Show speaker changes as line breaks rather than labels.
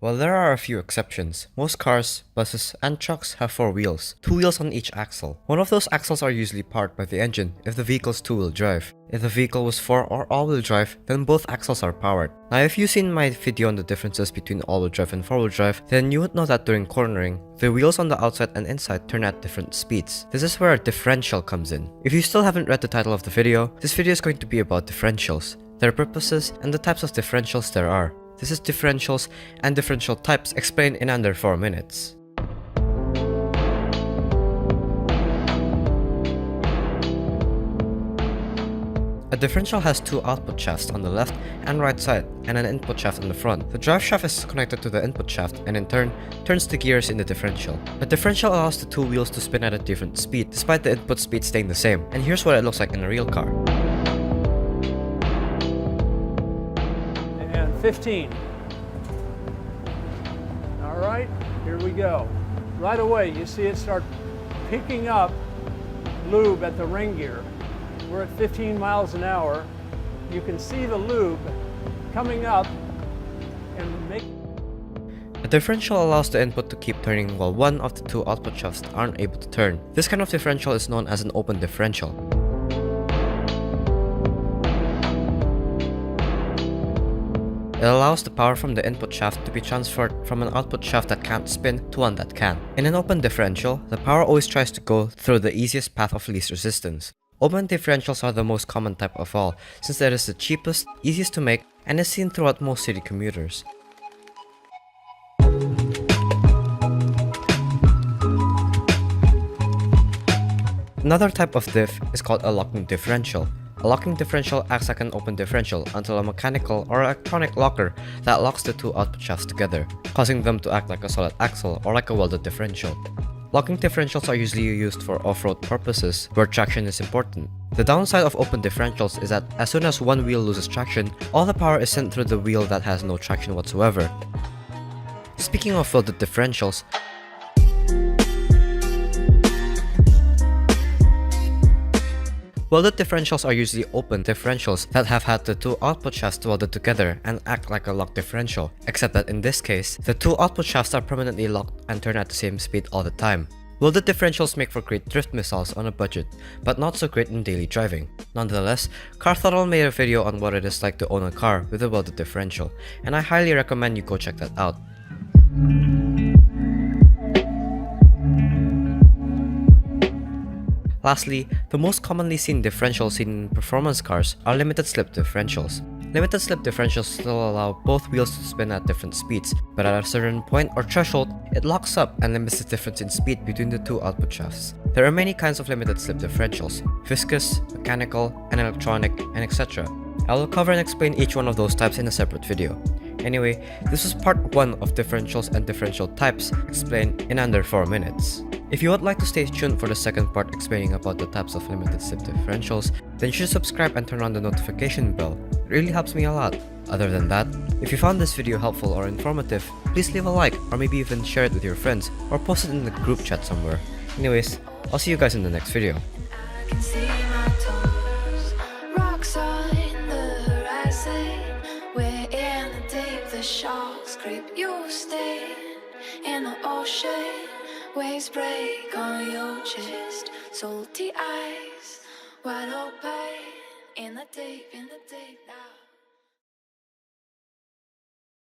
While there are a few exceptions, most cars, buses, and trucks have 4 wheels, 2 wheels on each axle. One of those axles are usually powered by the engine if the vehicle's 2-wheel drive. If the vehicle was 4 or all-wheel drive, then both axles are powered. Now if you've seen my video on the differences between all-wheel drive and 4-wheel drive, then you would know that during cornering, the wheels on the outside and inside turn at different speeds. This is where a differential comes in. If you still haven't read the title of the video, this video is going to be about differentials, their purposes, and the types of differentials there are. This is differentials and differential types explained in under 4 minutes. A differential has 2 output shafts on the left and right side and an input shaft on the front. The drive shaft is connected to the input shaft and in turn turns the gears in the differential. The differential allows the 2 wheels to spin at a different speed despite the input speed staying the same, and here's what it looks like in a real car.
15. All right, here we go. Right away, you see it start picking up lube at the ring gear. We're at 15 miles an hour. You can see the lube coming up and make...
A differential allows the input to keep turning while one of the 2 output shafts aren't able to turn. This kind of differential is known as an open differential. It allows the power from the input shaft to be transferred from an output shaft that can't spin to one that can. In an open differential, the power always tries to go through the easiest path of least resistance. Open differentials are the most common type of all, since it is the cheapest, easiest to make, and is seen throughout most city commuters. Another type of diff is called a locking differential. A locking differential acts like an open differential until a mechanical or electronic locker that locks the 2 output shafts together, causing them to act like a solid axle or like a welded differential. Locking differentials are usually used for off-road purposes where traction is important. The downside of open differentials is that as soon as one wheel loses traction, all the power is sent through the wheel that has no traction whatsoever. Speaking of welded differentials, welded differentials are usually open differentials that have had the 2 output shafts welded together and act like a locked differential, except that in this case, the 2 output shafts are permanently locked and turn at the same speed all the time. Welded differentials make for great drift missiles on a budget, but not so great in daily driving. Nonetheless, Car Throttle made a video on what it is like to own a car with a welded differential, and I highly recommend you go check that out. Lastly, the most commonly seen differentials seen in performance cars are limited slip differentials. Limited slip differentials still allow both wheels to spin at different speeds, but at a certain point or threshold, it locks up and limits the difference in speed between the 2 output shafts. There are many kinds of limited slip differentials: viscous, mechanical, and electronic, and etc. I will cover and explain each one of those types in a separate video. Anyway, this was part 1 of differentials and differential types explained in under 4 minutes. If you would like to stay tuned for the second part explaining about the types of limited slip differentials, then you should subscribe and turn on the notification bell. It really helps me a lot. Other than that, if you found this video helpful or informative, please leave a like or maybe even share it with your friends or post it in the group chat somewhere. Anyways, I'll see you guys in the next video.
Sharks creep, you stay in the ocean. Waves break on your chest. Salty eyes, wide open in the deep now.